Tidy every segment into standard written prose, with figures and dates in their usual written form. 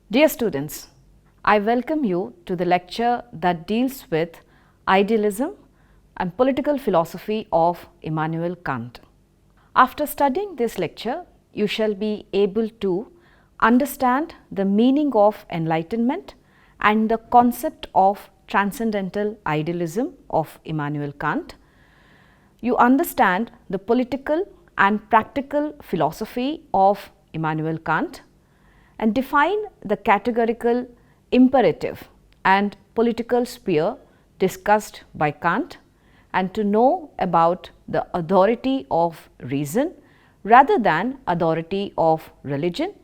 Dear students, I welcome you to the lecture that deals with idealism and political philosophy of Immanuel Kant. After studying this lecture, you shall be able to understand the meaning of enlightenment and the concept of transcendental idealism of Immanuel Kant. You understand the political and practical philosophy of Immanuel Kant and define the categorical imperative and political sphere discussed by Kant, and to know about the authority of reason rather than authority of religion,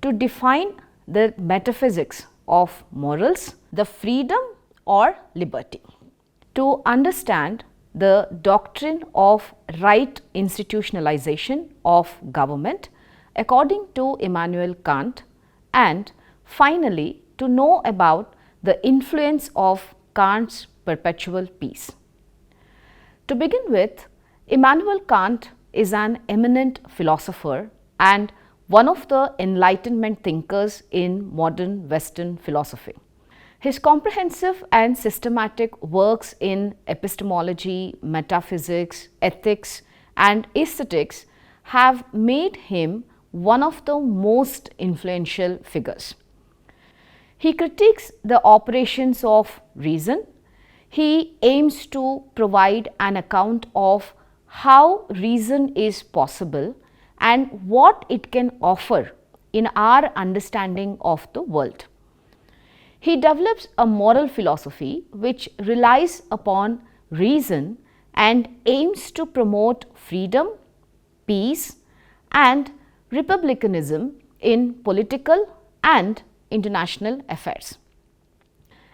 to define the metaphysics of morals, the freedom or liberty, to understand the doctrine of right institutionalization of government according to Immanuel Kant, and finally to know about the influence of Kant's perpetual peace. To begin with, Immanuel Kant is an eminent philosopher and one of the Enlightenment thinkers in modern Western philosophy. His comprehensive and systematic works in epistemology, metaphysics, ethics, and aesthetics have made him one of the most influential figures. He critiques the operations of reason. He aims to provide an account of how reason is possible and what it can offer in our understanding of the world. He develops a moral philosophy which relies upon reason and aims to promote freedom, peace, and republicanism in political and international affairs.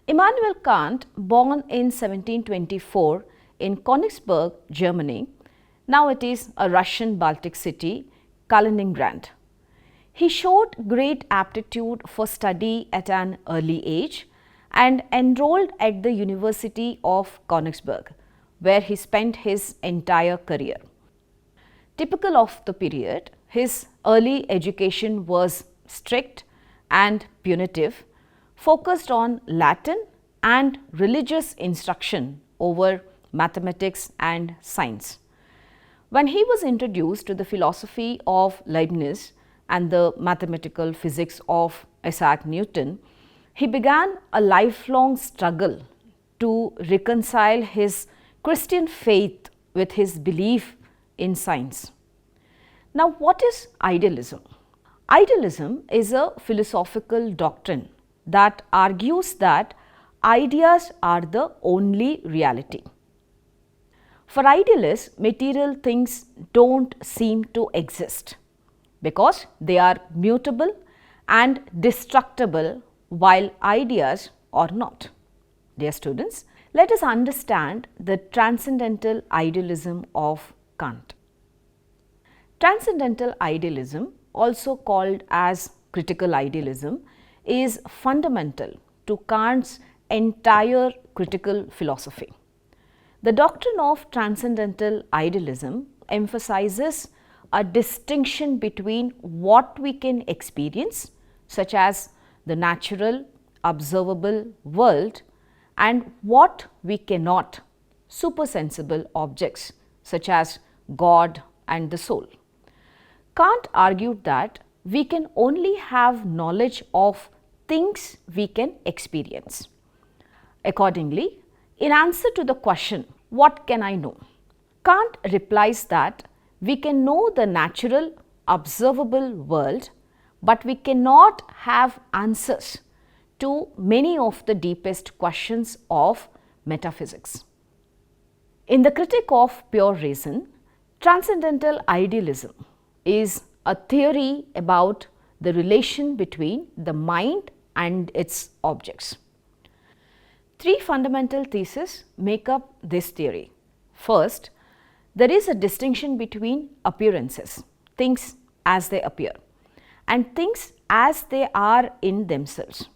Immanuel Kant, born in 1724 in Königsberg, Germany, now it is a Russian Baltic city, Kaliningrad. He showed great aptitude for study at an early age and enrolled at the University of Königsberg, where he spent his entire career. Typical of the period, his early education was strict and punitive, focused on Latin and religious instruction over mathematics and science. When he was introduced to the philosophy of Leibniz and the mathematical physics of Isaac Newton, he began a lifelong struggle to reconcile his Christian faith with his belief in science. Now, what is idealism? Idealism is a philosophical doctrine that argues that ideas are the only reality. For idealists, material things don't seem to exist because they are mutable and destructible, while ideas are not. Dear students, let us understand the transcendental idealism of Kant. Transcendental idealism, also called as critical idealism, is fundamental to Kant's entire critical philosophy. The doctrine of transcendental idealism emphasizes a distinction between what we can experience, such as the natural, observable world, and what we cannot, supersensible objects, such as God and the soul. Kant argued that we can only have knowledge of things we can experience. Accordingly, in answer to the question, what can I know? Kant replies that we can know the natural, observable world, but we cannot have answers to many of the deepest questions of metaphysics. In the Critique of Pure Reason, transcendental idealism is a theory about the relation between the mind and its objects. Three fundamental theses make up this theory. First, there is a distinction between appearances, things as they appear, and things as they are in themselves.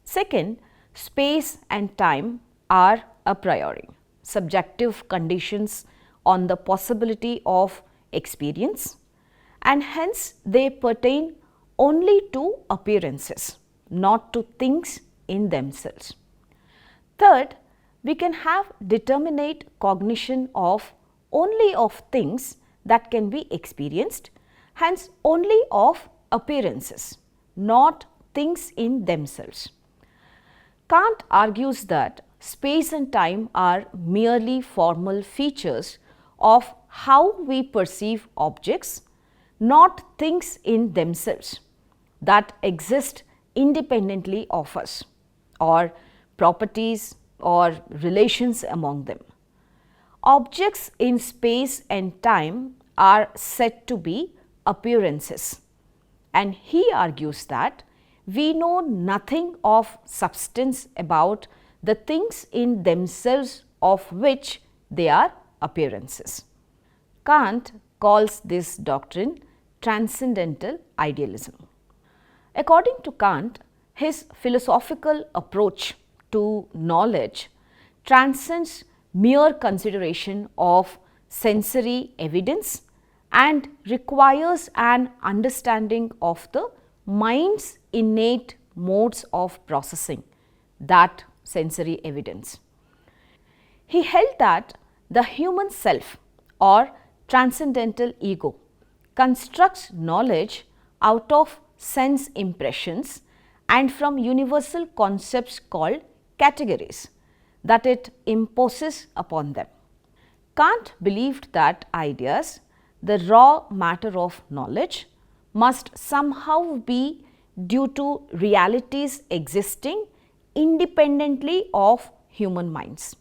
Second, space and time are a priori, subjective conditions on the possibility of experience, and hence they pertain only to appearances, not to things in themselves. Third, we can have determinate cognition of only of things that can be experienced, hence only of appearances, not things in themselves. Kant argues that space and time are merely formal features of how we perceive objects, not things in themselves that exist independently of us, or properties or relations among them. Objects in space and time are said to be appearances, and he argues that we know nothing of substance about the things in themselves of which they are appearances. Kant calls this doctrine transcendental idealism. According to Kant, his philosophical approach to knowledge transcends mere consideration of sensory evidence and requires an understanding of the mind's innate modes of processing that sensory evidence. He held that the human self or transcendental ego constructs knowledge out of sense impressions and from universal concepts called categories that it imposes upon them. Kant believed that ideas, the raw matter of knowledge, must somehow be due to realities existing independently of human minds.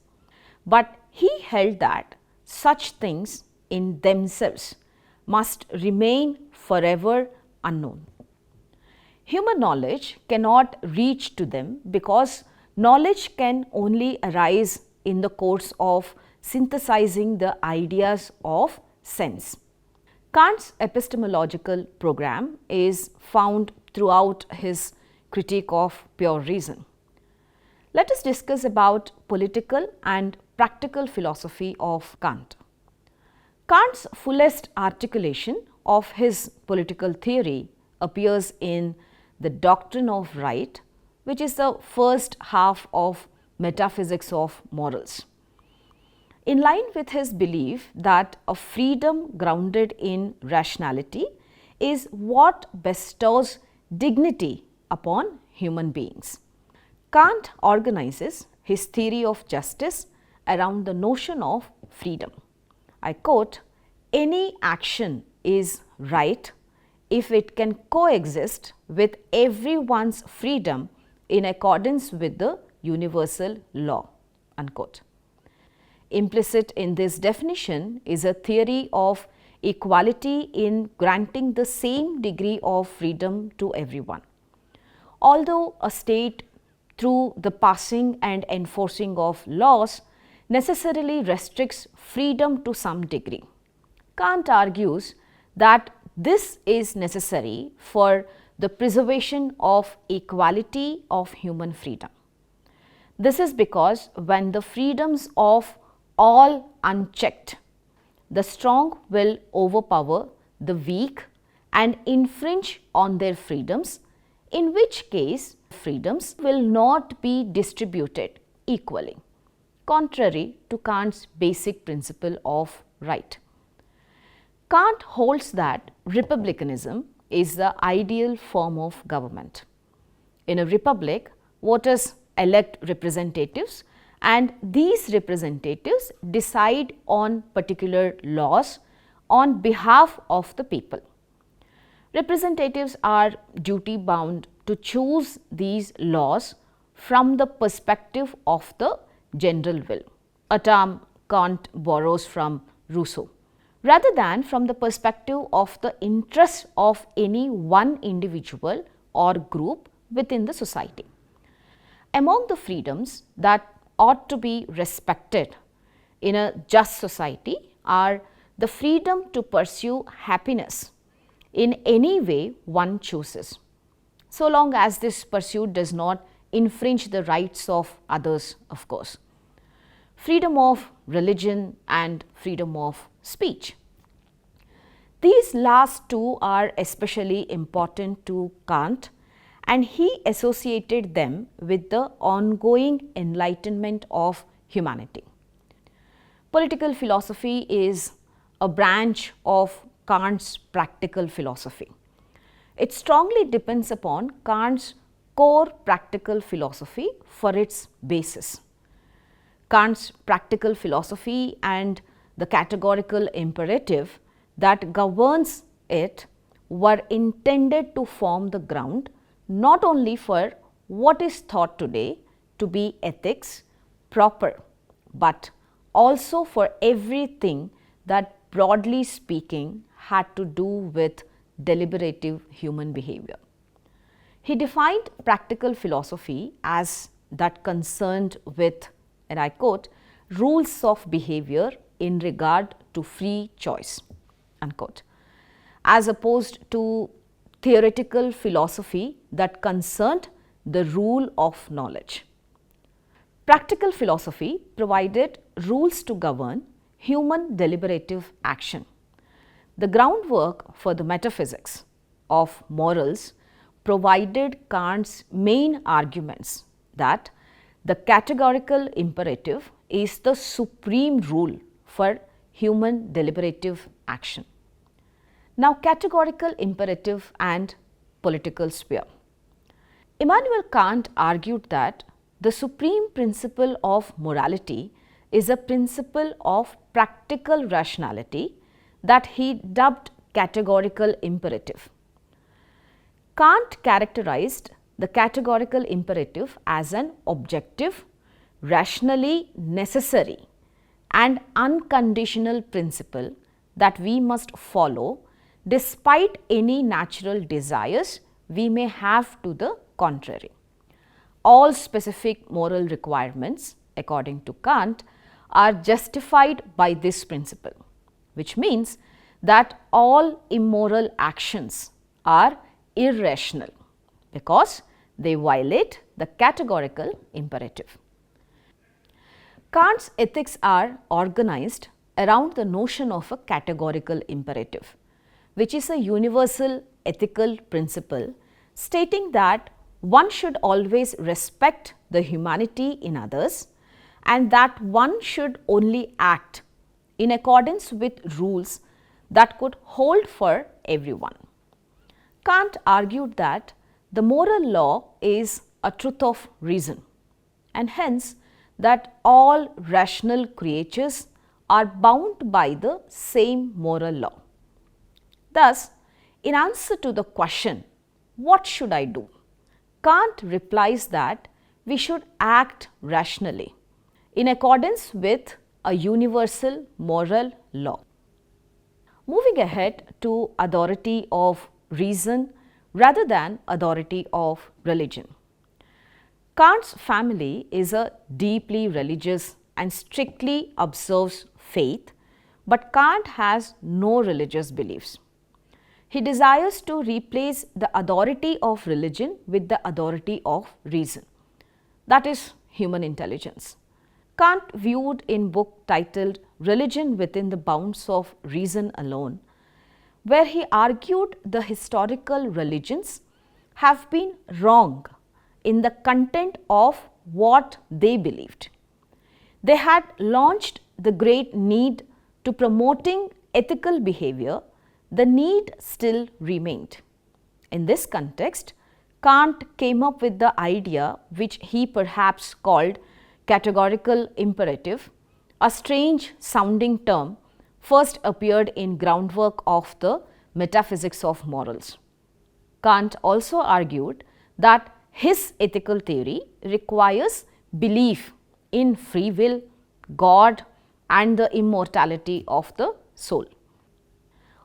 But he held that such things in themselves must remain forever unknown. Human knowledge cannot reach to them because knowledge can only arise in the course of synthesizing the ideas of sense. Kant's epistemological program is found throughout his critique of pure reason. Let us discuss about political and practical philosophy of Kant. Kant's fullest articulation of his political theory appears in the doctrine of right, which is the first half of Metaphysics of Morals. In line with his belief that a freedom grounded in rationality is what bestows dignity upon human beings. Kant organizes his theory of justice around the notion of freedom. I quote, "Any action is right if it can coexist with everyone's freedom in accordance with the universal law." Unquote. Implicit in this definition is a theory of equality in granting the same degree of freedom to everyone. Although a state, through the passing and enforcing of laws, necessarily restricts freedom to some degree, Kant argues that this is necessary for the preservation of equality of human freedom. This is because when the freedoms of all unchecked, the strong will overpower the weak and infringe on their freedoms, in which case freedoms will not be distributed equally, contrary to Kant's basic principle of right. Kant holds that republicanism is the ideal form of government. In a republic, voters elect representatives and these representatives decide on particular laws on behalf of the people. Representatives are duty bound to choose these laws from the perspective of the general will, a term Kant borrows from Rousseau, rather than from the perspective of the interests of any one individual or group within the society. Among the freedoms that ought to be respected in a just society are the freedom to pursue happiness in any way one chooses, so long as this pursuit does not infringe the rights of others, of course. Freedom of religion and freedom of speech. These last two are especially important to Kant, and he associated them with the ongoing enlightenment of humanity. Political philosophy is a branch of Kant's practical philosophy. It strongly depends upon Kant's core practical philosophy for its basis. Kant's practical philosophy and the categorical imperative that governs it were intended to form the ground not only for what is thought today to be ethics proper, but also for everything that broadly speaking had to do with deliberative human behavior. He defined practical philosophy as that concerned with, and I quote, rules of behavior in regard to free choice, unquote, as opposed to theoretical philosophy that concerned the rule of knowledge. Practical philosophy provided rules to govern human deliberative action. The groundwork for the metaphysics of morals provided Kant's main arguments that the categorical imperative is the supreme rule for human deliberative action. Now, categorical imperative and political sphere. Immanuel Kant argued that the supreme principle of morality is a principle of practical rationality that he dubbed categorical imperative. Kant characterized the categorical imperative as an objective, rationally necessary and unconditional principle that we must follow despite any natural desires we may have to the contrary. All specific moral requirements, according to Kant, are justified by this principle, which means that all immoral actions are irrational because they violate the categorical imperative. Kant's ethics are organized around the notion of a categorical imperative, which is a universal ethical principle stating that one should always respect the humanity in others and that one should only act in accordance with rules that could hold for everyone. Kant argued that the moral law is a truth of reason and hence that all rational creatures are bound by the same moral law. Thus, in answer to the question, what should I do? Kant replies that we should act rationally in accordance with a universal moral law. Moving ahead to authority of reason rather than authority of religion. Kant's family is a deeply religious and strictly observes faith, but Kant has no religious beliefs. He desires to replace the authority of religion with the authority of reason, that is human intelligence. Kant viewed in book titled Religion Within the Bounds of Reason Alone, where he argued the historical religions have been wrong in the content of what they believed. They had launched the great need to promoting ethical behavior. The need still remained. In this context, Kant came up with the idea which he perhaps called categorical imperative, a strange sounding term first appeared in groundwork of the metaphysics of morals. Kant also argued that his ethical theory requires belief in free will, God and the immortality of the soul.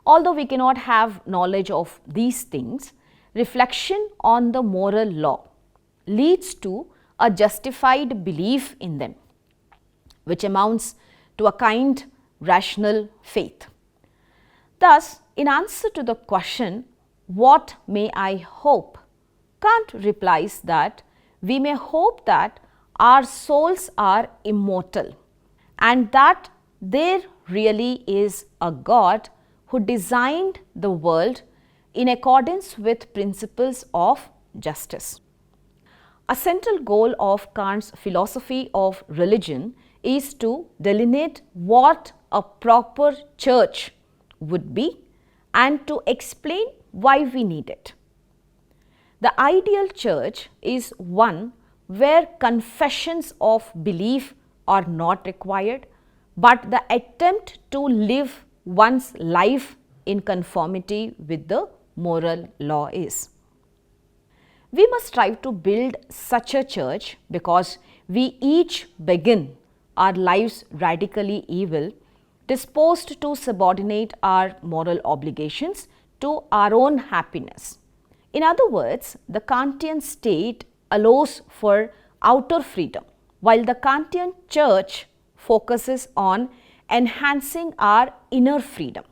Although we cannot have knowledge of these things, reflection on the moral law leads to a justified belief in them, which amounts to a kind rational faith. Thus, in answer to the question, what may I hope? Kant replies that we may hope that our souls are immortal and that there really is a God who designed the world in accordance with principles of justice. A central goal of Kant's philosophy of religion is to delineate what a proper church would be and to explain why we need it. The ideal church is one where confessions of belief are not required, but the attempt to live one's life in conformity with the moral law is. We must strive to build such a church because we each begin our lives radically evil, disposed to subordinate our moral obligations to our own happiness. In other words, the Kantian state allows for outer freedom, while the Kantian church focuses on enhancing our inner freedom.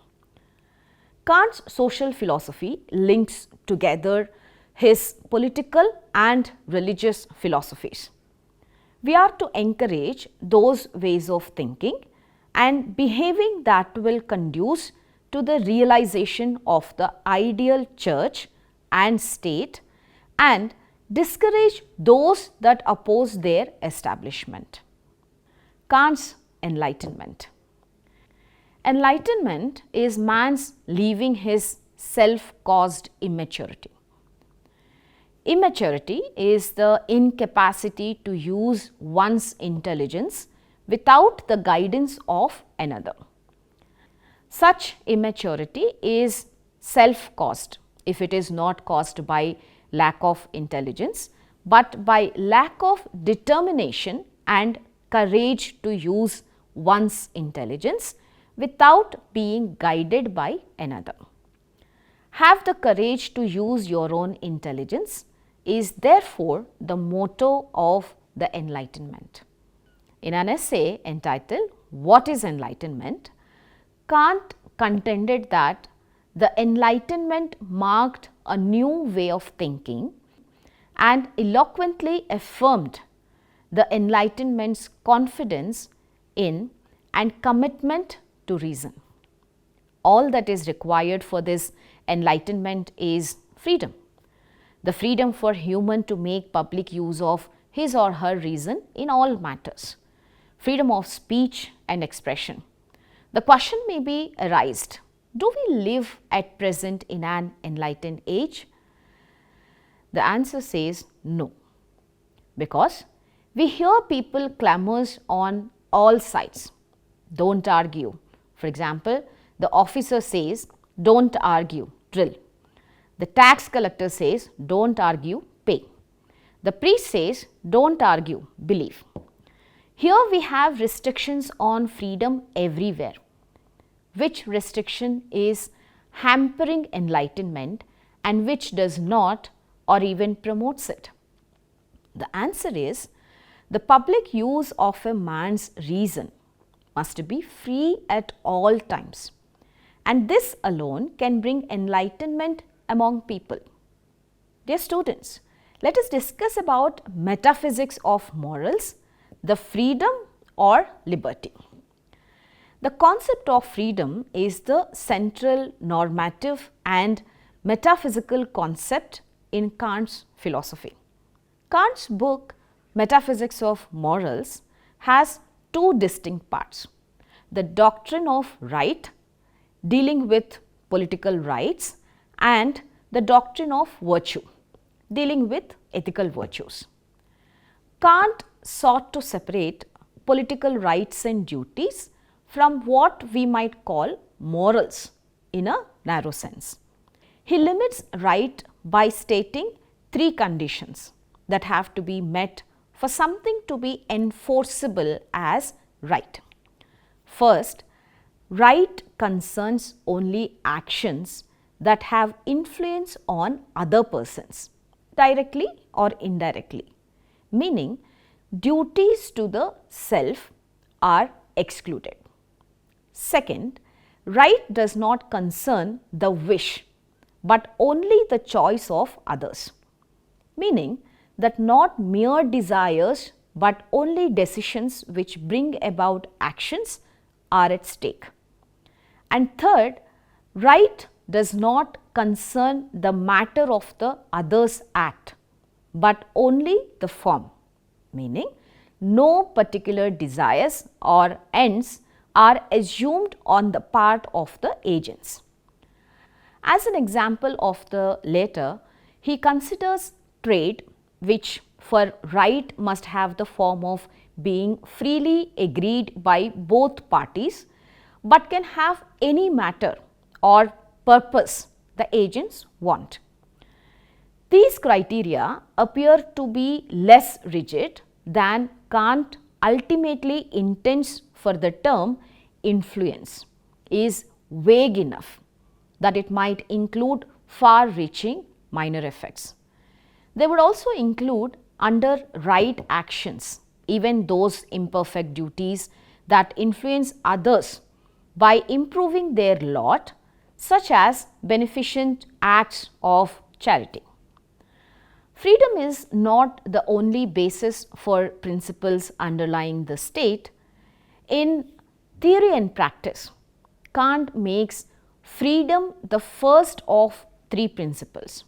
Kant's social philosophy links together his political and religious philosophies. We are to encourage those ways of thinking and behaving that will conduce to the realization of the ideal church and state and discourage those that oppose their establishment. Kant's enlightenment. Enlightenment is man's leaving his self-caused immaturity. Immaturity is the incapacity to use one's intelligence without the guidance of another. Such immaturity is self-caused if it is not caused by lack of intelligence, but by lack of determination and courage to use one's intelligence without being guided by another. Have the courage to use your own intelligence is therefore the motto of the Enlightenment. In an essay entitled "What is Enlightenment?", Kant contended that the Enlightenment marked a new way of thinking and eloquently affirmed the Enlightenment's confidence in and commitment to reason. All that is required for this enlightenment is freedom. The freedom for human to make public use of his or her reason in all matters. Freedom of speech and expression. The question may be arised, do we live at present in an enlightened age? The answer says no, because we hear people clamors on all sides. Don't argue. For example, the officer says, don't argue, drill. The tax collector says, don't argue, pay. The priest says, don't argue, believe. Here we have restrictions on freedom everywhere. Which restriction is hampering enlightenment and which does not or even promotes it? The answer is, the public use of a man's reason must be free at all times, and this alone can bring enlightenment among people. Dear students, let us discuss about metaphysics of morals, the freedom or liberty. The concept of freedom is the central normative and metaphysical concept in Kant's philosophy. Kant's book Metaphysics of Morals has two distinct parts: the doctrine of right, dealing with political rights, and the doctrine of virtue, dealing with ethical virtues. Kant sought to separate political rights and duties from what we might call morals in a narrow sense. He limits right by stating three conditions that have to be met for something to be enforceable as right. First, right concerns only actions that have influence on other persons, directly or indirectly, meaning duties to the self are excluded. Second, right does not concern the wish, but only the choice of others, meaning that not mere desires but only decisions which bring about actions are at stake. And third, Right does not concern the matter of the other's act, but only the form, meaning no particular desires or ends are assumed on the part of the agents. As an example of the latter, he considers trade, which for right must have the form of being freely agreed by both parties, but can have any matter or purpose the agents want. These criteria appear to be less rigid than Kant ultimately intends, for the term influence is vague enough that it might include far reaching minor effects. They would also include under right actions, even those imperfect duties that influence others by improving their lot, such as beneficent acts of charity. Freedom is not the only basis for principles underlying the state. In theory and practice, Kant makes freedom the first of three principles: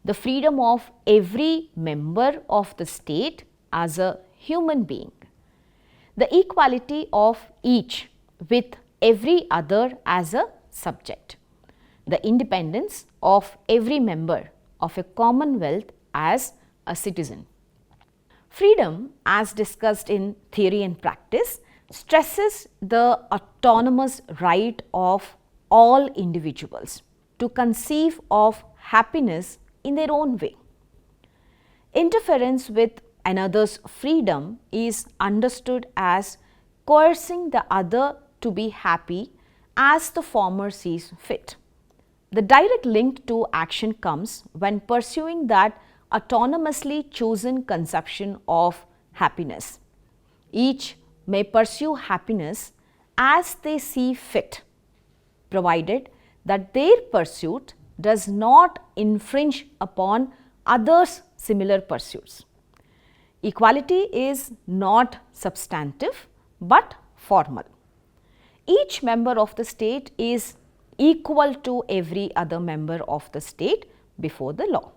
the freedom of every member of the state as a human being, the equality of each with every other as a subject, the independence of every member of a commonwealth as a citizen. Freedom, as discussed in theory and practice, stresses the autonomous right of all individuals to conceive of happiness in their own way. Interference with another's freedom is understood as coercing the other to be happy as the former sees fit. The direct link to action comes when pursuing that autonomously chosen conception of happiness. Each may pursue happiness as they see fit, provided that their pursuit does not infringe upon others' similar pursuits. Equality is not substantive but formal. Each member of the state is equal to every other member of the state before the law.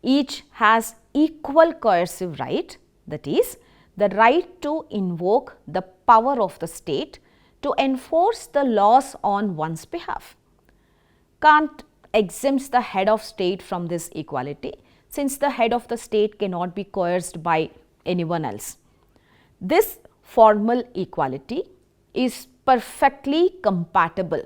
Each has equal coercive right, that is, the right to invoke the power of the state to enforce the laws on one's behalf. Kant exempts the head of state from this equality, since the head of the state cannot be coerced by anyone else. This formal equality is perfectly compatible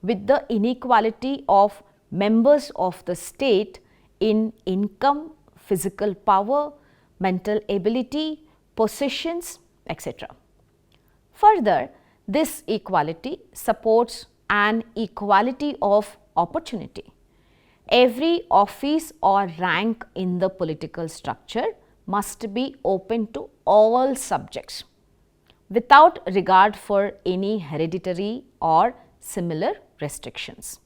with the inequality of members of the state in income, physical power, mental ability, possessions, etc. Further, this equality supports an equality of opportunity. Every office or rank in the political structure must be open to all subjects without regard for any hereditary or similar restrictions.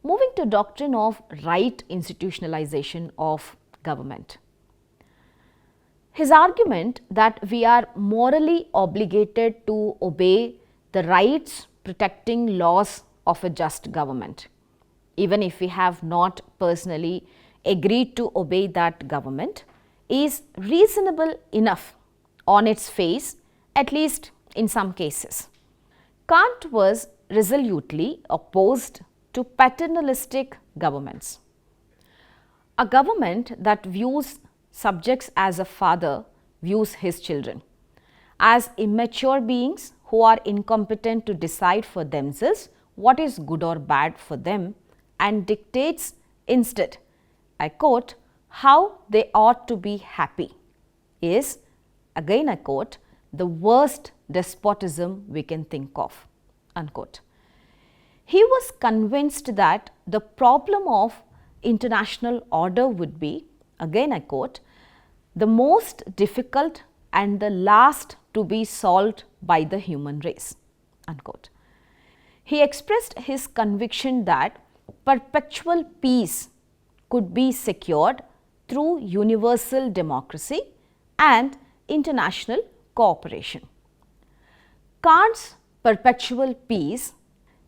Moving to doctrine of right institutionalization of government. His argument that we are morally obligated to obey the rights protecting laws of a just government, even if we have not personally agreed to obey that government, is reasonable enough on its face, at least in some cases. Kant was resolutely opposed to paternalistic governments. A government that views subjects as a father views his children as immature beings who are incompetent to decide for themselves what is good or bad for them, and dictates instead, I quote, how they ought to be happy, is, again I quote, the worst despotism we can think of, unquote. He was convinced that the problem of international order would be, again I quote, the most difficult and the last to be solved by the human race, unquote. He expressed his conviction that perpetual peace could be secured through universal democracy and international cooperation. Kant's perpetual peace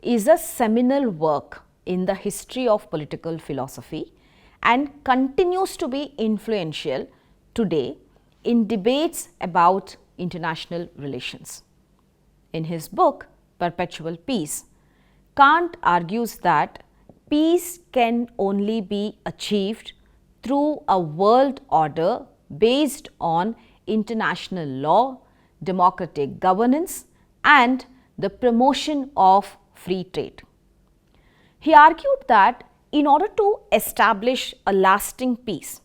is a seminal work in the history of political philosophy and continues to be influential today in debates about international relations. In his book, Perpetual Peace, Kant argues that peace can only be achieved through a world order based on international law, democratic governance, and the promotion of free trade. He argued that in order to establish a lasting peace,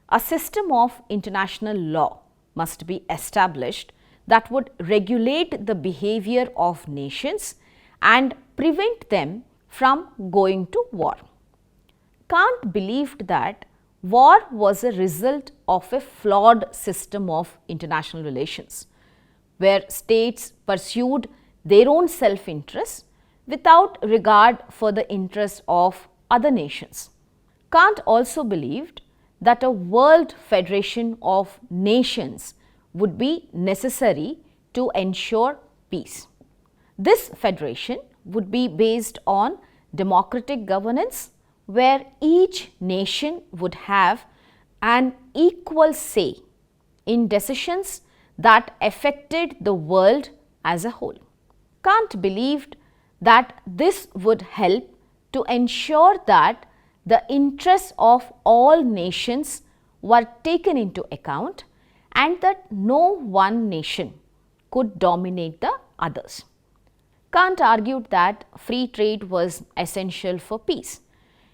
a system of international law must be established that would regulate the behavior of nations and prevent them from going to war. Kant believed that war was a result of a flawed system of international relations, where states pursued their own self-interest without regard for the interests of other nations. Kant also believed that a world federation of nations would be necessary to ensure peace. This federation would be based on democratic governance, where each nation would have an equal say in decisions that affected the world as a whole. Kant believed that this would help to ensure that the interests of all nations were taken into account and that no one nation could dominate the others. Kant argued that free trade was essential for peace.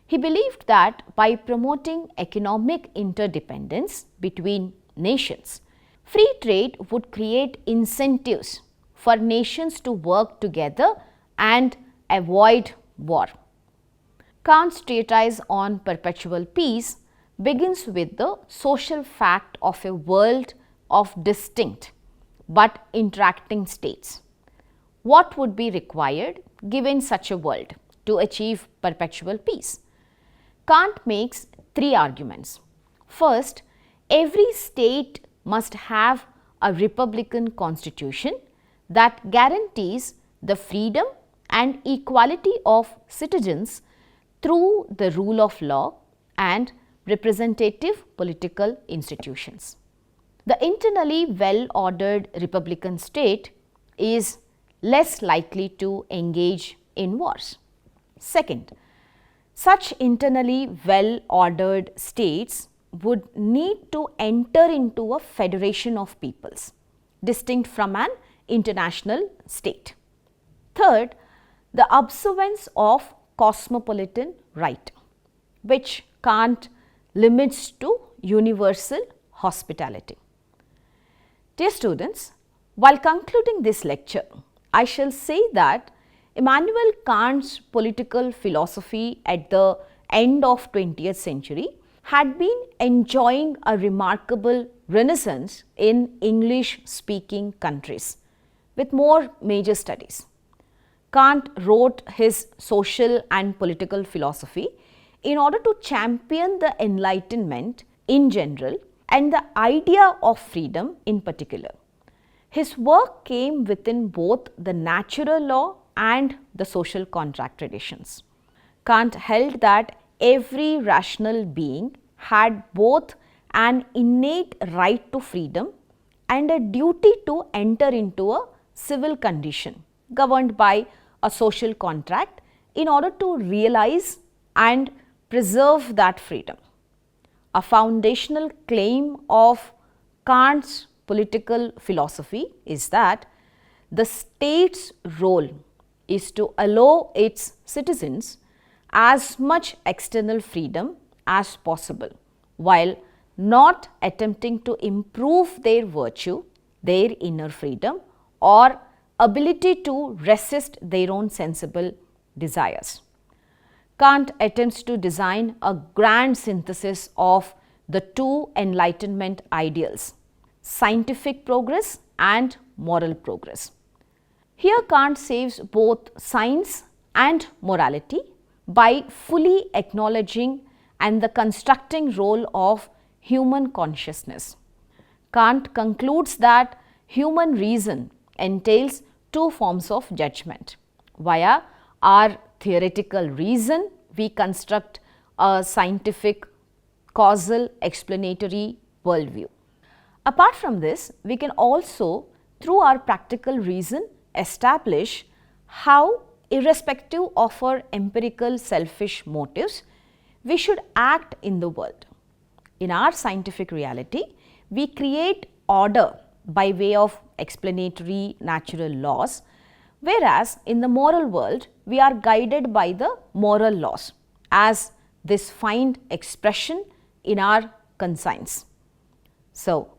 He believed that by promoting economic interdependence between nations, free trade would create incentives for nations to work together and avoid war. Kant's treatise on perpetual peace begins with the social fact of a world of distinct but interacting states. What would be required given such a world to achieve perpetual peace? Kant makes three arguments. First, every state must have a republican constitution that guarantees the freedom and equality of citizens through the rule of law and representative political institutions. The internally well-ordered republican state is less likely to engage in wars. Second, such internally well-ordered states would need to enter into a federation of peoples, distinct from an international state. Third, the observance of cosmopolitan right, which Kant limits to universal hospitality. Dear students, while concluding this lecture, I shall say that Immanuel Kant's political philosophy at the end of 20th century had been enjoying a remarkable renaissance in English-speaking countries with more major studies. Kant wrote his social and political philosophy in order to champion the Enlightenment in general and the idea of freedom in particular. His work came within both the natural law and the social contract traditions. Kant held that every rational being had both an innate right to freedom and a duty to enter into a civil condition governed by a social contract in order to realize and preserve that freedom. A foundational claim of Kant's political philosophy is that the state's role is to allow its citizens as much external freedom as possible, while not attempting to improve their virtue, their inner freedom, or ability to resist their own sensible desires. Kant attempts to design a grand synthesis of the two Enlightenment ideals, scientific progress and moral progress. Here Kant saves both science and morality by fully acknowledging and the constructing role of human consciousness. Kant concludes that human reason entails two forms of judgment, via our theoretical reason, we construct a scientific, causal, explanatory worldview. Apart from this, we can also, through our practical reason, establish how, irrespective of our empirical selfish motives, we should act in the world. In our scientific reality, we create order by way of explanatory natural laws, whereas in the moral world, we are guided by the moral laws, as this find expression in our conscience. So,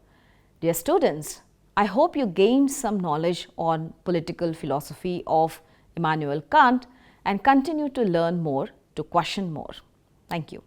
dear students, I hope you gained some knowledge on political philosophy of Immanuel Kant and continue to learn more, to question more. Thank you.